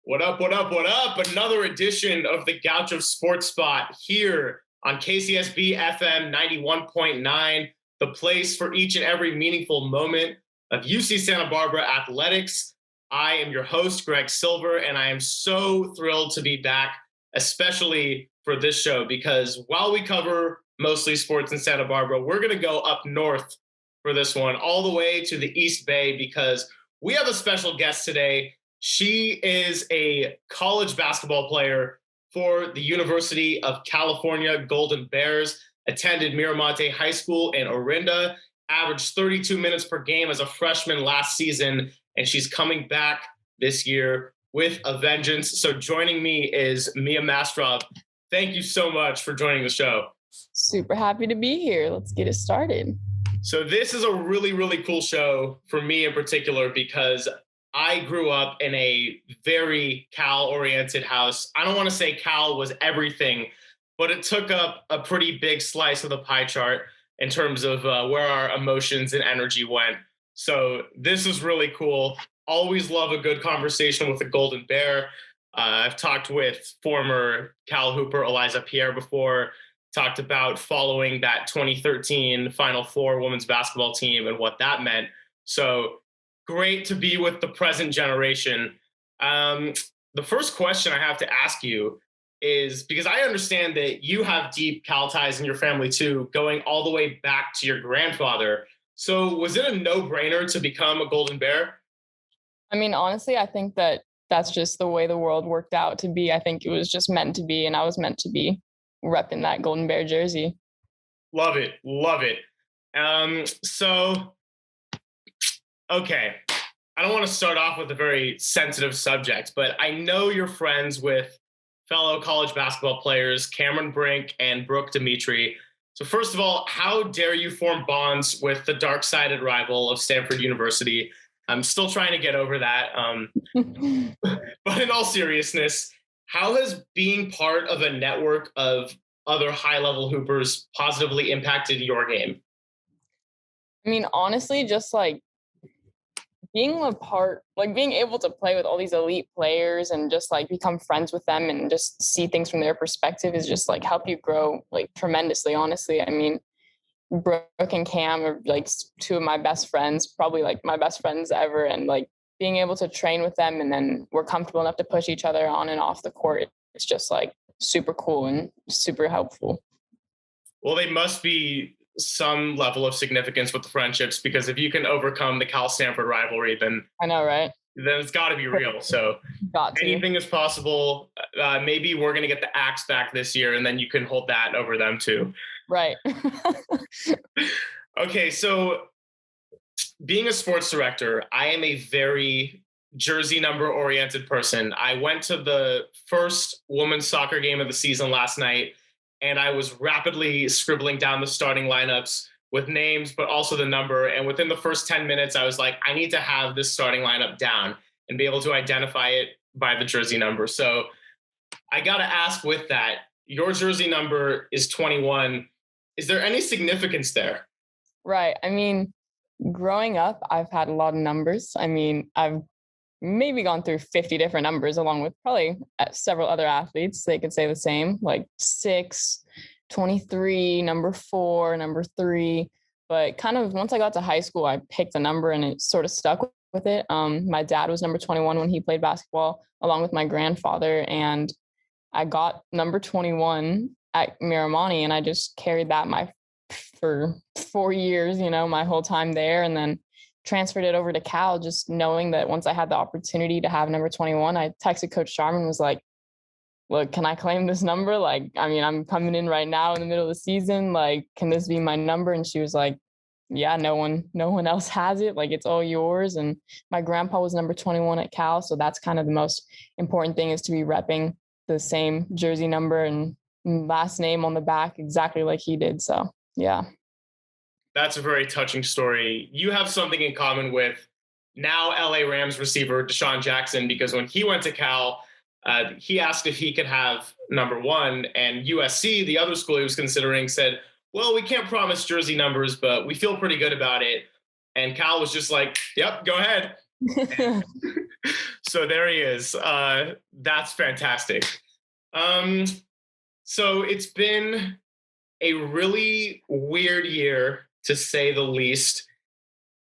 What up, what up, what up? Another edition of the Gaucho Sports Spot here on KCSB-FM 91.9, the place for each and every meaningful moment of UC Santa Barbara athletics. I am your host, Greg Silver, and I am so thrilled to be back, especially for this show, because while we cover mostly sports in Santa Barbara, we're going to go up north for this one, all the way to the East Bay, because we have a special guest today. She is a college basketball player for the University of California Golden Bears, attended Miramonte High School in Orinda, averaged 32 minutes per game as a freshman last season, and she's coming back this year with a vengeance. So joining me is Mia Mastrov. Thank you so much for joining the show. Super happy to be here. Let's get it started. So this is a really, really cool show for me in particular because I grew up in a very Cal-oriented house. I don't want to say Cal was everything, but it took up a pretty big slice of the pie chart in terms of where our emotions and energy went. So this is really cool. Always love a good conversation with a Golden Bear. I've talked with former Cal Hooper Eliza Pierre before, talked about following that 2013 Final Four women's basketball team and what that meant. So great to be with the present generation. The first question I have to ask you is, because I understand that you have deep Cal ties in your family too, going all the way back to your grandfather. So was it a no-brainer to become a Golden Bear? I mean, honestly, I think that that's just the way the world worked out to be. I think it was just meant to be, and I was meant to be repping that Golden Bear jersey. Love it. Love it. Okay, I don't want to start off with a very sensitive subject, but I know you're friends with fellow college basketball players, Cameron Brink and Brooke Dimitri. So first of all, how dare you form bonds with the dark-sided rival of Stanford University? I'm still trying to get over that. But in all seriousness, how has being part of a network of other high-level hoopers positively impacted your game? I mean, honestly, just like being able to play with all these elite players and just like become friends with them and just see things from their perspective is just like help you grow like tremendously, honestly. I mean, Brooke and Cam are like two of my best friends, probably like my best friends ever. And like being able to train with them and then we're comfortable enough to push each other on and off the court. It's just like super cool and super helpful. Well, they must be some level of significance with the friendships, because if you can overcome the Cal-Stanford rivalry, then I know, right? Then it's got to be real. So anything is possible. Maybe we're going to get the axe back this year, and then you can hold that over them too. Right. Okay, so being a sports director, I am a very jersey number oriented person. I went to the first women's soccer game of the season last night, and I was rapidly scribbling down the starting lineups with names, but also the number. And within the first 10 minutes, I was like, I need to have this starting lineup down and be able to identify it by the jersey number. So I got to ask with that, your jersey number is 21. Is there any significance there? Right. I mean, growing up, I've had a lot of numbers. I mean, I've maybe gone through 50 different numbers along with probably several other athletes. They could say the same, like 6, 23, number 4, number 3. But kind of once I got to high school, I picked a number and it sort of stuck with it. My dad was number 21 when he played basketball, along with my grandfather. And I got number 21 at Miramonte, and I just carried that for 4 years, my whole time there. And then transferred it over to Cal, just knowing that once I had the opportunity to have number 21, I texted Coach Sharman, was like, look, can I claim this number? Like, I mean, I'm coming in right now in the middle of the season. Like, can this be my number? And she was like, yeah, no one else has it. Like, it's all yours. And my grandpa was number 21 at Cal. So that's kind of the most important thing, is to be repping the same jersey number and last name on the back, exactly like he did. So, yeah. That's a very touching story. You have something in common with now LA Rams receiver Deshaun Jackson, because when he went to Cal, he asked if he could have number 1, and USC, the other school he was considering, said, well, we can't promise jersey numbers, but we feel pretty good about it. And Cal was just like, yep, go ahead. So there he is. That's fantastic. Um, so it's been a really weird year, to say the least.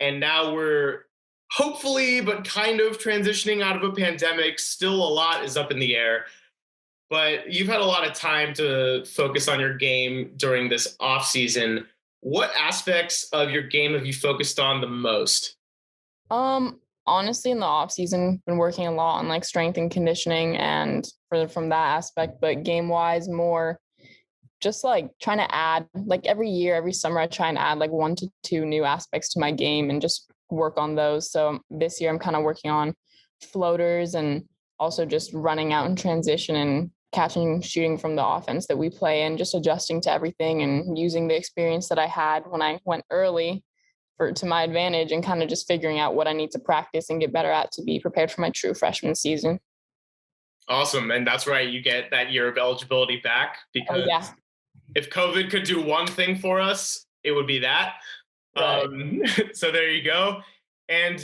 And now we're hopefully, but kind of transitioning out of a pandemic. Still, a lot is up in the air. But you've had a lot of time to focus on your game during this off season. What aspects of your game have you focused on the most? Honestly, in the off season, been working a lot on like strength and conditioning and from that aspect, but game wise, more just like trying to add like every year, every summer, I try and add like 1 to 2 new aspects to my game and just work on those. So this year, I'm kind of working on floaters and also just running out in transition and catching shooting from the offense that we play and just adjusting to everything and using the experience that I had when I went early to my advantage and kind of just figuring out what I need to practice and get better at to be prepared for my true freshman season. Awesome. And that's right. You get that year of eligibility back Oh because yeah. if COVID could do one thing for us, it would be that. Right. So there you go. And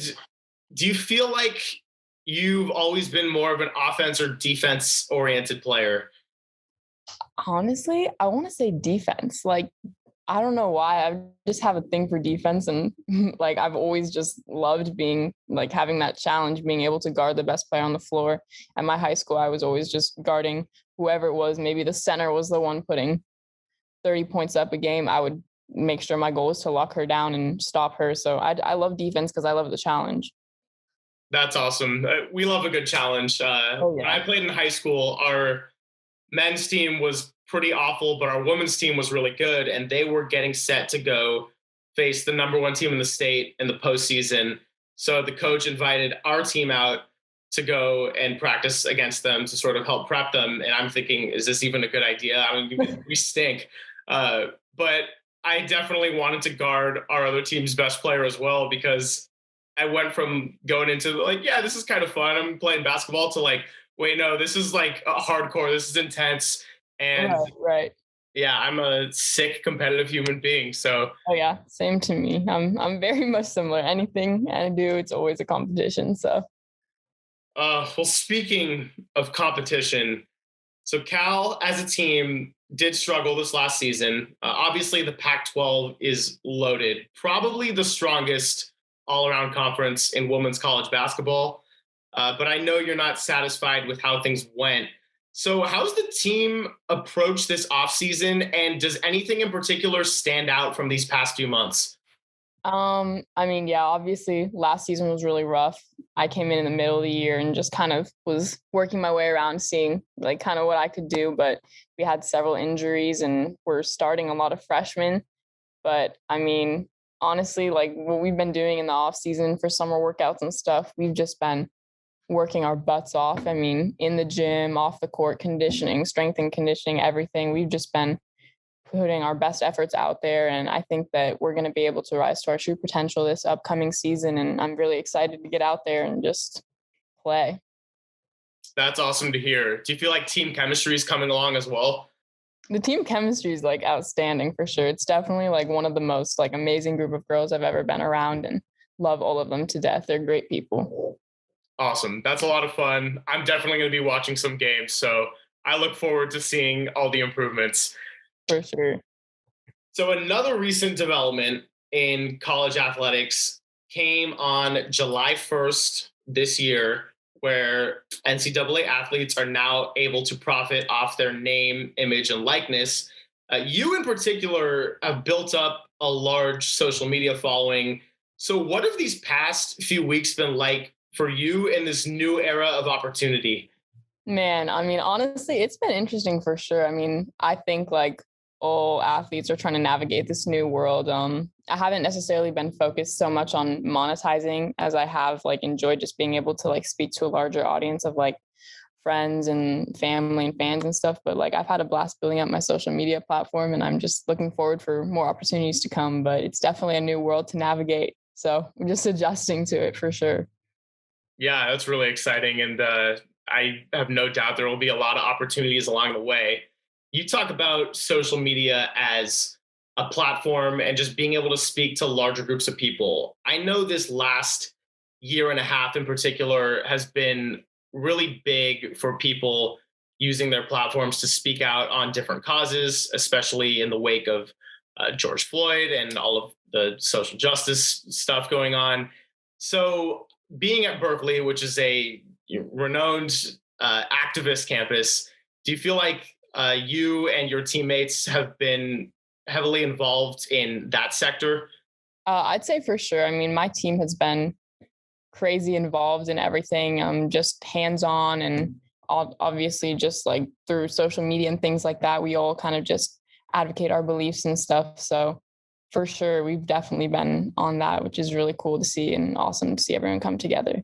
do you feel like you've always been more of an offense or defense oriented player? Honestly, I want to say defense. Like, I don't know why. I just have a thing for defense and like I've always just loved being like having that challenge, being able to guard the best player on the floor. At my high school, I was always just guarding whoever it was. Maybe the center was the one putting 30 points up a game. I would make sure my goal was to lock her down and stop her. So I love defense because I love the challenge. That's awesome. We love a good challenge. Oh When I yeah. played in high school, our men's team was pretty awful, but our women's team was really good, and they were getting set to go face the number one team in the state in the postseason. So the coach invited our team out to go and practice against them to sort of help prep them. And I'm thinking, is this even a good idea? I mean, we stink. But I definitely wanted to guard our other team's best player as well because I went from going into like, yeah, this is kind of fun. I'm playing basketball to like, wait, no, this is like hardcore. This is intense. And Right, right. yeah, I'm a sick competitive human being. So, Oh yeah, same to me. I'm very much similar. Anything I do, it's always a competition. So well, speaking of competition, so Cal as a team did struggle this last season. Obviously, the Pac-12 is loaded, probably the strongest all-around conference in women's college basketball. But I know you're not satisfied with how things went. So, how's the team approach this offseason? And does anything in particular stand out from these past few months? I mean, yeah, obviously last season was really rough. I came in the middle of the year and just kind of was working my way around seeing like kind of what I could do, but we had several injuries and we're starting a lot of freshmen. But I mean, honestly, like what we've been doing in the off season for summer workouts and stuff, we've just been working our butts off. I mean, in the gym, off the court, conditioning, strength and conditioning, everything. We've just been putting our best efforts out there. And I think that we're going to be able to rise to our true potential this upcoming season. And I'm really excited to get out there and just play. That's awesome to hear. Do you feel like team chemistry is coming along as well? The team chemistry is like outstanding for sure. It's definitely like one of the most like amazing group of girls I've ever been around and love all of them to death. They're great people. Awesome. That's a lot of fun. I'm definitely going to be watching some games. So, I look forward to seeing all the improvements. For sure. So, another recent development in college athletics came on July 1st this year, where NCAA athletes are now able to profit off their name, image, and likeness. You, in particular, have built up a large social media following. So, what have these past few weeks been like for you in this new era of opportunity? Man, I mean, honestly, it's been interesting for sure. I mean, I think like all athletes are trying to navigate this new world. I haven't necessarily been focused so much on monetizing as I have like enjoyed just being able to like speak to a larger audience of like friends and family and fans and stuff. But like I've had a blast building up my social media platform and I'm just looking forward for more opportunities to come. But it's definitely a new world to navigate. So we're just adjusting to it for sure. Yeah, that's really exciting. And I have no doubt there will be a lot of opportunities along the way. You talk about social media as a platform and just being able to speak to larger groups of people. I know this last year and a half in particular has been really big for people using their platforms to speak out on different causes, especially in the wake of George Floyd and all of the social justice stuff going on. So, being at Berkeley, which is a renowned activist campus, do you feel like you and your teammates have been heavily involved in that sector? I'd say for sure. I mean, my team has been crazy involved in everything. Just hands on and obviously just like through social media and things like that. We all kind of just advocate our beliefs and stuff. So for sure, we've definitely been on that, which is really cool to see and awesome to see everyone come together.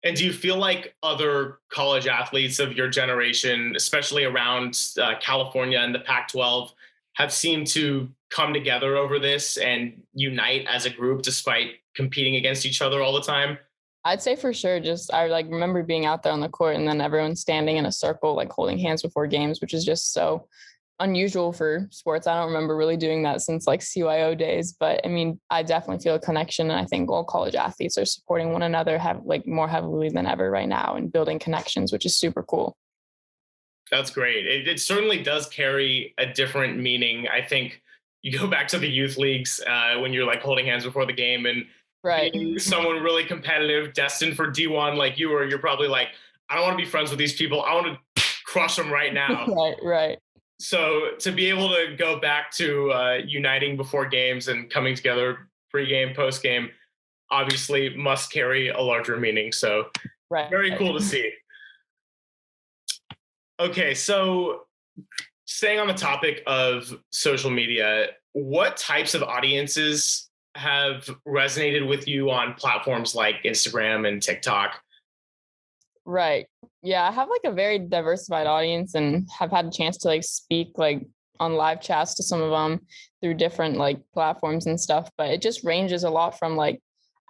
And do you feel like other college athletes of your generation, especially around California and the Pac-12, have seemed to come together over this and unite as a group despite competing against each other all the time? I'd say for sure. Just I like remember being out there on the court and then everyone standing in a circle, like holding hands before games, which is just so unusual for sports. I don't remember really doing that since like CYO days, but I mean, I definitely feel a connection. And I think all college athletes are supporting one another have like more heavily than ever right now and building connections, which is super cool. That's great. It certainly does carry a different meaning. I think you go back to the youth leagues when you're like holding hands before the game and Right. being someone really competitive, destined for D1 like you were, you're probably like, I don't want to be friends with these people. I want to crush them right now. Right, right. So to be able to go back to uniting before games and coming together pre-game, post-game, obviously must carry a larger meaning. So Right. very cool to see. Okay, so staying on the topic of social media, what types of audiences have resonated with you on platforms like Instagram and TikTok? Right. Yeah, I have like a very diversified audience and have had a chance to like speak like on live chats to some of them through different like platforms and stuff, but it just ranges a lot from like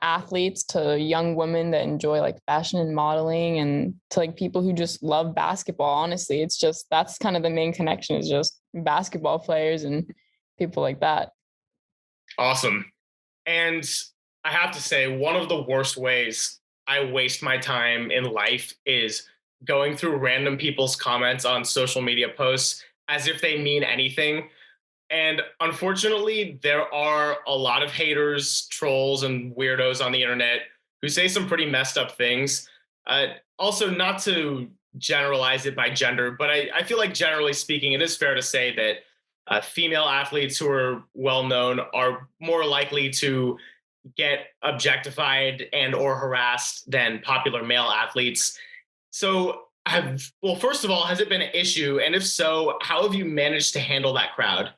athletes to young women that enjoy like fashion and modeling and to like people who just love basketball. Honestly, it's just that's kind of the main connection is just basketball players and people like that. Awesome. And I have to say, one of the worst ways I waste my time in life is going through random people's comments on social media posts as if they mean anything. And unfortunately, there are a lot of haters, trolls, and weirdos on the internet who say some pretty messed up things. Also, not to generalize it by gender, but I feel like generally speaking, it is fair to say that female athletes who are well known are more likely to get objectified and or harassed than popular male athletes. So, well, first of all, has it been an issue? And if so, how have you managed to handle that crowd?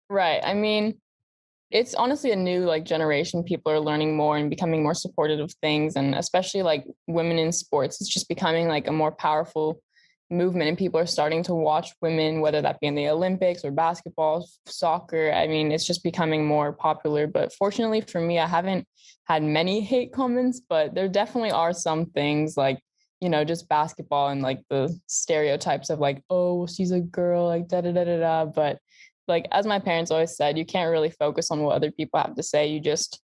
Right. I mean, it's honestly a new like generation. People are learning more and becoming more supportive of things. And especially like women in sports, it's just becoming like a more powerful movement. And people are starting to watch women, whether that be in the Olympics or basketball, soccer. I mean, it's just becoming more popular. But fortunately for me, I haven't had many hate comments, but there definitely are some things like, you know, just basketball and like the stereotypes of like, oh, she's a girl, like da da da da da. But like as my parents always said, you can't really focus on what other people have to say. You just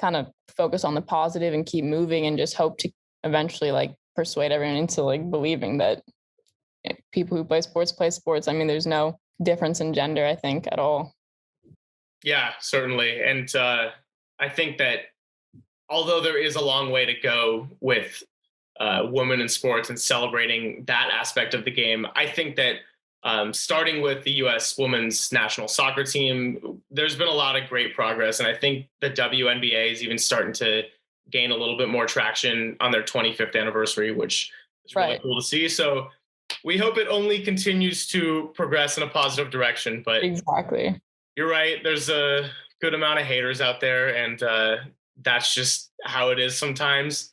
kind of focus on the positive and keep moving and just hope to eventually like persuade everyone into like believing that people who play sports play sports. I mean, there's no difference in gender, I think, at all. Yeah, certainly. And I think that although there is a long way to go with women in sports and celebrating that aspect of the game, I think that starting with the U.S. women's national soccer team, there's been a lot of great progress. And I think the WNBA is even starting to gain a little bit more traction on their 25th anniversary, which is really cool to see. So we hope it only continues to progress in a positive direction. But exactly, you're right. There's a good amount of haters out there, and that's just how it is sometimes.